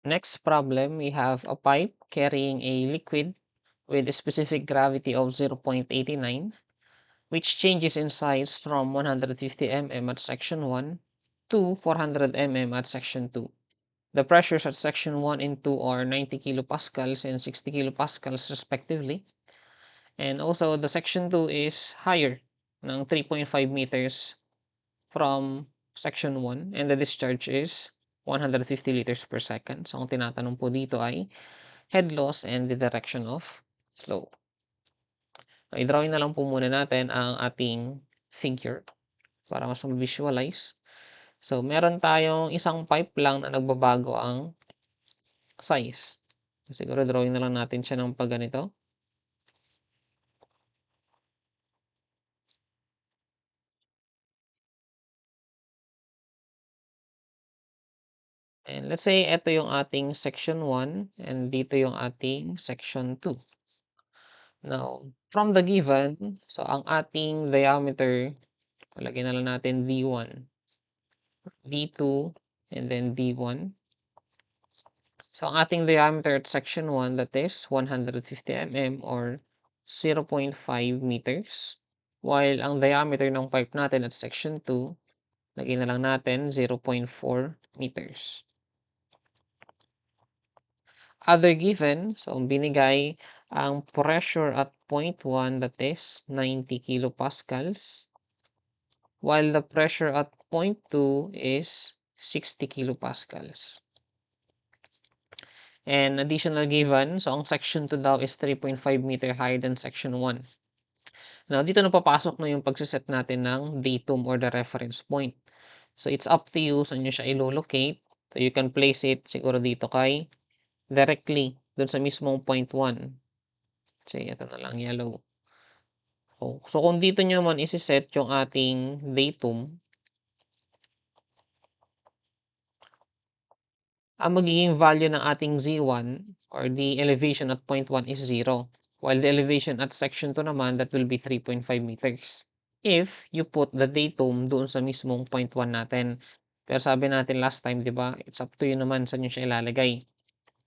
Next problem, we have a pipe carrying a liquid with a specific gravity of 0.89, which changes in size from 150 mm at section 1 to 400 mm at section 2. The pressures at section 1 and 2 are 90 kilopascals and 60 kilopascals respectively. And also, the section 2 is higher ng 3.5 meters from section 1 and the discharge is 150 liters per second. So, ang tinatanong po dito ay head loss and the direction of flow. I-drawing na lang po muna natin ang ating figure para mas ma-visualize. So, meron tayong isang pipe lang na nagbabago ang size. Siguro drawing na lang natin siya ng pag ganito. And let's say ito yung ating section 1 and dito yung ating section 2. Now, from the given, so ang ating diameter, lagyan na lang natin D1, D2, and then D1. So, ang ating diameter at section 1, that is 150 mm or 0.5 meters. While ang diameter ng pipe natin at section 2, lagyan na lang natin 0.4 meters. Other given, so ang binigay, ang pressure at point 1, that is 90 kilopascals. While the pressure at point 2 is 60 kilopascals. And additional given, so ang section 2 daw is 3.5 meter higher than section 1. Now, dito na papasok na yung pagsiset natin ng datum or the reference point. So, it's up to you saan nyo siya ilolocate. So, you can place it siguro dito kay directly dun sa mismong point 1. Say, ito na lang, yellow. Oh, so, kung dito nyo man isiset yung ating datum, ang magiging value ng ating Z1 or the elevation at point 1 is 0. While the elevation at section 2 naman, that will be 3.5 meters. If you put the datum doon sa mismong point 1 natin. Pero sabi natin last time, di ba? It's up to you naman saan nyo siya ilalagay.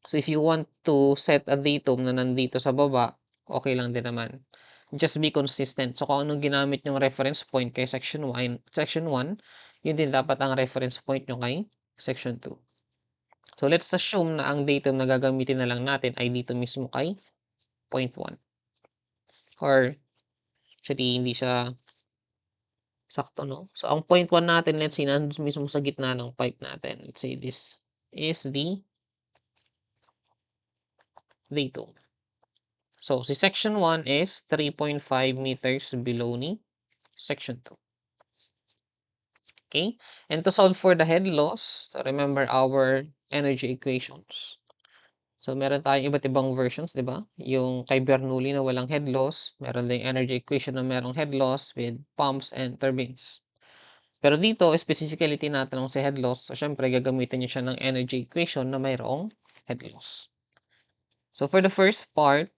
So, if you want to set a datum na nandito sa baba, okay lang din naman. Just be consistent. So, kung anong ginamit yung reference point kay section 1, yun din dapat ang reference point nyo kay section 2. So, let's assume na ang datum na gagamitin na lang natin ay dito mismo kay point 1. Or, actually, hindi siya sakto, no? So, ang point 1 natin, let's say, nandun mismo sa gitna ng pipe natin. Let's say this is the datum. So, si section 1 is 3.5 meters below ni section 2. Okay? And to solve for the head loss, so remember our energy equations. So, meron tayong iba't ibang versions, di ba? Yung kay Bernoulli na walang head loss. Meron din energy equation na merong head loss with pumps and turbines. Pero dito, specifically tinatanong sa head loss. So, syempre, gagamitin nyo siya ng energy equation na mayroong head loss. So, for the first part,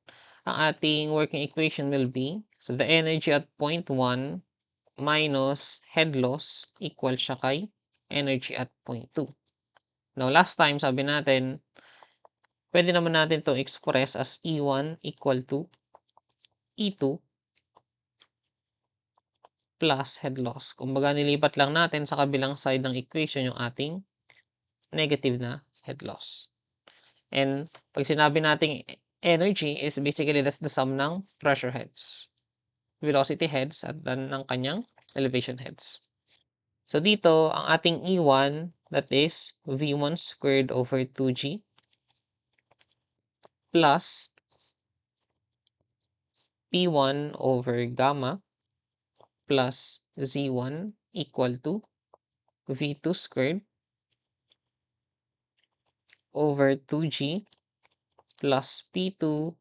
ang ating working equation will be, so the energy at point 1 minus head loss equal siya kay energy at point 2. Now, last time, sabi natin, pwede naman natin to express as E1 equal to E2 plus head loss. Kumbaga, nilipat lang natin sa kabilang side ng equation yung ating negative na head loss. And pag sinabi nating energy is basically that's the sum ng pressure heads, velocity heads at ng kanyang elevation heads. So dito, ang ating E1, that is V1 squared over 2G plus P1 over gamma plus Z1 equal to V2 squared over 2G plus P2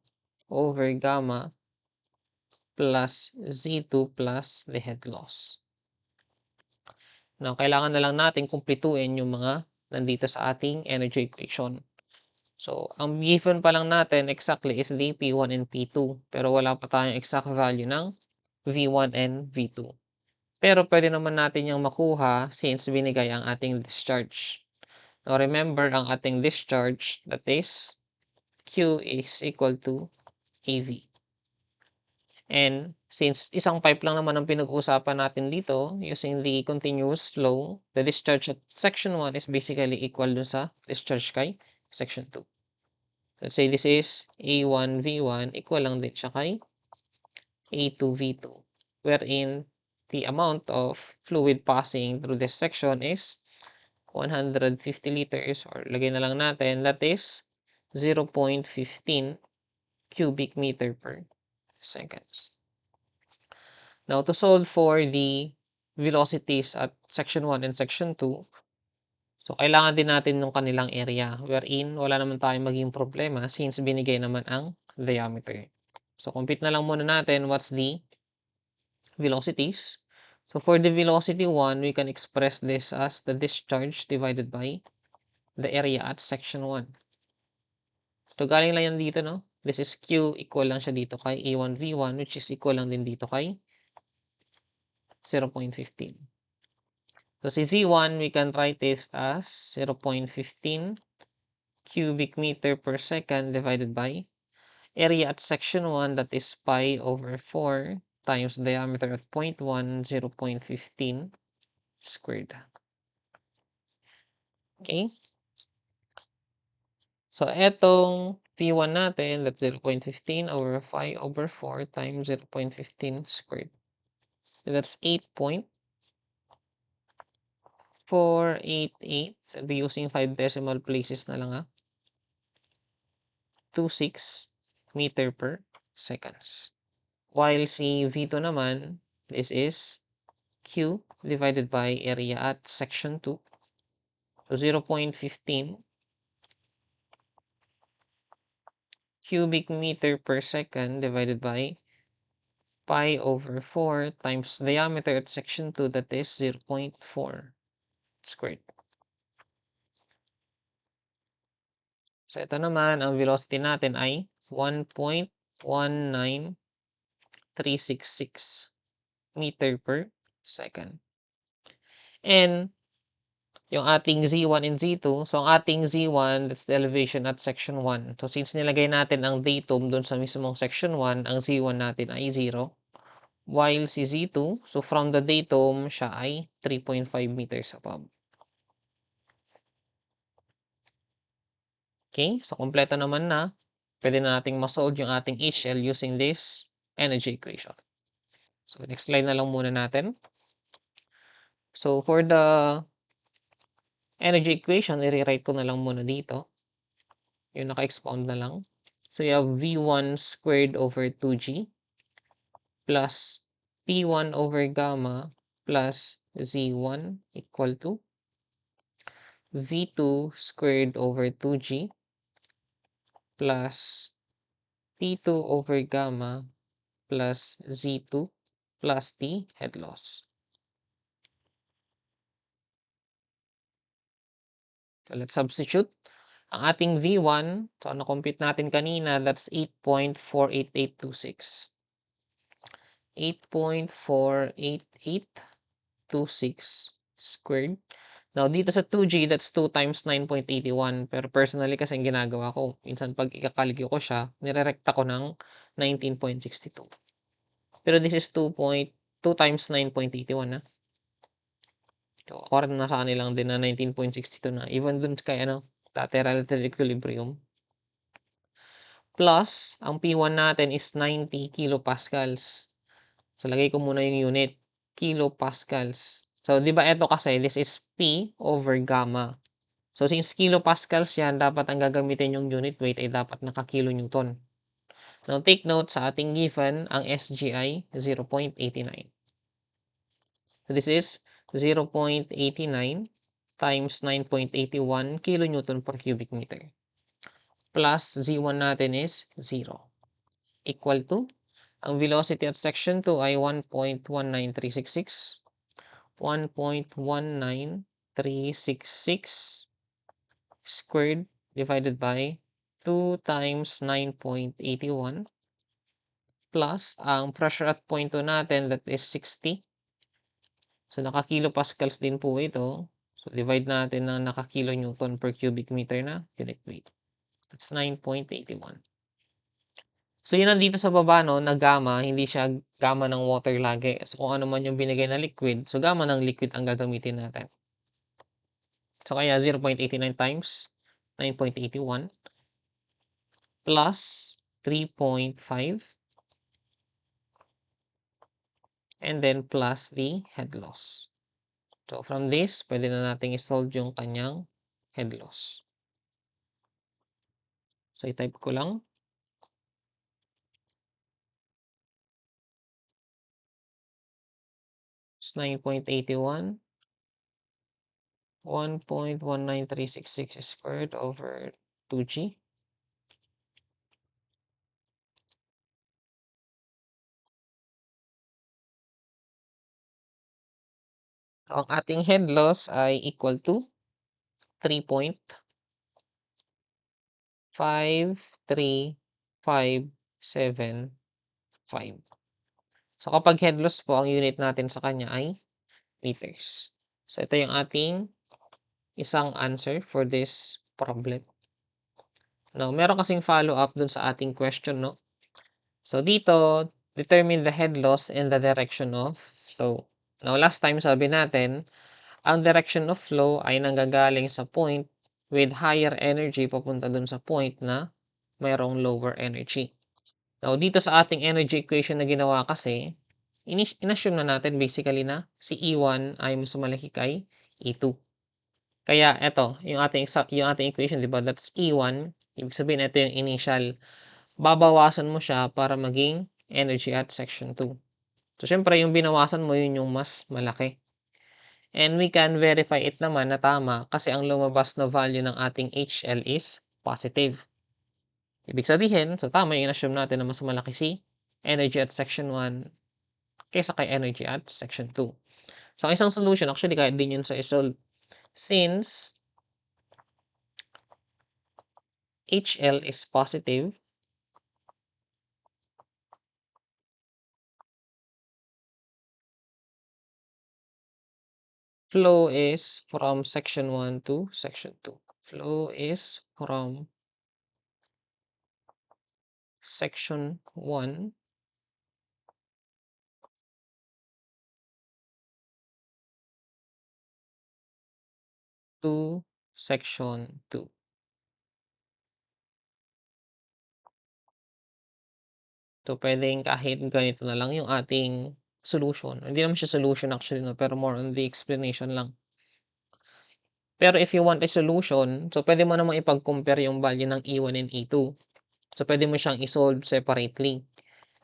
over gamma plus Z2 plus the head loss. Now, kailangan na lang natin kumpletuhin yung mga nandito sa ating energy equation. So, ang given pa lang natin exactly is the P1 and P2. Pero wala pa tayong exact value ng V1 and V2. Pero pwede naman natin yung makuha since binigay ang ating discharge. Now, remember ang ating discharge, that is, Q is equal to AV. And since isang pipe lang naman ang pinag-uusapan natin dito, using the continuous flow, the discharge at section 1 is basically equal dun sa discharge kay section 2. Let's say this is A1 V1, equal lang din siya kay A2 V2, wherein the amount of fluid passing through this section is 150 liters, or lagay na lang natin, that is 0.15 cubic meter per seconds. Now, to solve for the velocities at section 1 and section 2, so kailangan din natin ng kanilang area, wherein wala naman tayong maging problema since binigay naman ang diameter. So, compute na lang muna natin what's the velocities. So, for the velocity 1, we can express this as the discharge divided by the area at section 1. So, galing lang yan dito, no? This is Q, equal lang siya dito kay A1 V1, which is equal lang din dito kay 0.15. So, si V1, we can write this as 0.15 cubic meter per second divided by area at section 1, that is pi over 4 times diameter at point 1, 0.15 squared. Okay? So, etong V1 natin, that's 0.15 over 5 over 4 times 0.15 squared. So, that's 8.488. So, be using 5 decimal places na lang, ha? 26 meter per seconds. While si V2 naman, this is Q divided by area at section 2. So, 0.15 cubic meter per second divided by pi over 4 times diameter at section 2, that is 0.4 squared. So, ito naman, ang velocity natin ay 1.19366 meter per second. And yung ating Z1 and Z2, so ang ating Z1, that's the elevation at section 1. So, since nilagay natin ang datum dun sa mismong section 1, ang Z1 natin ay 0. While si Z2, so from the datum, siya ay 3.5 meters above. Okay, so kompleto naman na. Pwede na nating masolve yung ating HL using this energy equation. So, next slide na lang muna natin. So, for the energy equation, i-rewrite ko na lang muna dito. Yung naka-expound na lang. So, you have V1 squared over 2G plus P1 over gamma plus Z1 equal to V2 squared over 2G plus P2 over gamma plus Z2 plus the head loss. So, let's substitute. Ang ating V1, so na-compute natin kanina, that's 8.48826. 8.48826 squared. Now, dito sa 2G, that's 2 times 9.81. Pero personally kasi ang ginagawa ko, minsan pag ikakalkyo ko siya, nirerekta ko ng 19.62. Pero this is 2 times 9.81, ha? So, ako rin nasa kanilang din na 19.62 na. Even dun kay dati relative equilibrium. Plus, ang P1 natin is 90 kilopascals. So, lagay ko muna yung unit. Kilopascals. So, di ba ito kasi, this is P over gamma. So, since kilopascals yan, dapat ang gagamitin yung unit weight ay dapat naka-kilonewton. Now, take note sa ating given, ang SGI 0.89. So, this is 0.89 times 9.81 kilonewton per cubic meter. Plus Z1 natin is 0. Equal to, ang velocity at section 2 ay 1.19366. 1.19366 squared divided by 2 times 9.81 plus ang pressure at point 2 natin, that is 60. So, naka-kilopascals din po ito. So, divide natin ng naka-kilonewton per cubic meter na unit weight. That's 9.81. So, yun nandito sa baba, no, na gamma, hindi siya gamma ng water lagi. So, kung ano man yung binigay na liquid, so gamma ng liquid ang gagamitin natin. So, kaya 0.89 times 9.81 plus 3.5 and then plus the head loss. So, from this, pwede na nating isolve yung kanyang head loss. So, i-type ko lang. It's 9.81. 1.19366 squared over 2g. Ang ating head loss ay equal to 3.53575. So, kapag head loss po, ang unit natin sa kanya ay meters. So, ito yung ating isang answer for this problem. Now, meron kasing follow-up dun sa ating question, no? So, dito, determine the head loss and the direction of flow. Now, last time sabi natin, ang direction of flow ay nanggagaling sa point with higher energy papunta dun sa point na mayroong lower energy. Now, dito sa ating energy equation na ginawa kasi, inassume na natin basically na si E1 ay mas malaki kay E2. Kaya eto, yung ating equation, 'di ba? That's E1. Ibig sabihin ito yung initial. Babawasan mo siya para maging energy at section 2. So, syempre yung binawasan mo yun yung mas malaki. And we can verify it naman na tama kasi ang lumabas na value ng ating HL is positive. Ibig sabihin, so tama yung in-assume natin na mas malaki si energy at section 1 kaysa kay energy at section 2. So, ang isang solution, actually, kahit din yun sa isolve. Since HL is positive, flow is from section 1 to section 2. Flow is from section 1 to section 2. So, pwedeng kahit ganito na lang yung ating solution. Hindi naman siya solution actually, no? Pero more on the explanation lang. Pero if you want a solution, so pwede mo namang ipag-compare yung value ng E1 and E2. So, pwede mo siyang isolve separately.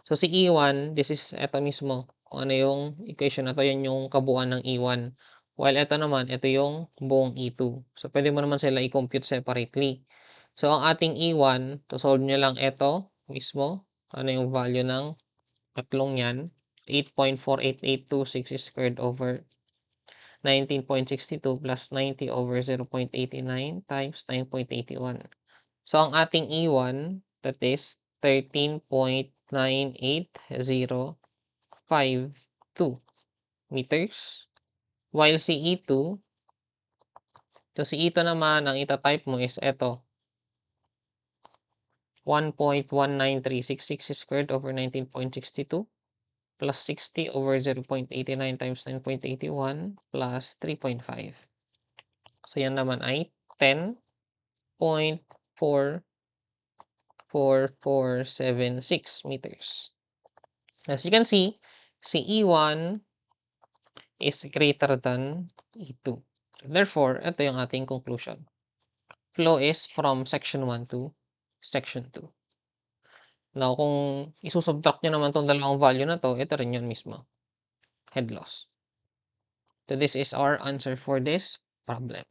So, si E1, this is eto mismo. Kung ano yung equation na to, yan yung kabuuan ng E1. While eto naman, ito yung buong E2. So, pwede mo naman sila i-compute separately. So, ang ating E1, to solve nyo lang eto mismo. Ano yung value ng tatlong yan? 8.48826 squared over 19.62 plus 90 over 0.89 times 9.81. So, ang ating E1, that is 13.98052 meters. While si E2, so si E2 naman, ang ita-type mo is ito, 1.19366 squared over 19.62 plus 60 over 0.89 times 9.81 plus 3.5. So, yan naman ay 10.4476 meters. As you can see, si E1 is greater than E2. Therefore, ito yung ating conclusion. Flow is from section 1 to section 2. Now, kung isusubtract nyo naman itong dalawang value na to, ito rin yun mismo. Head loss. So, this is our answer for this problem.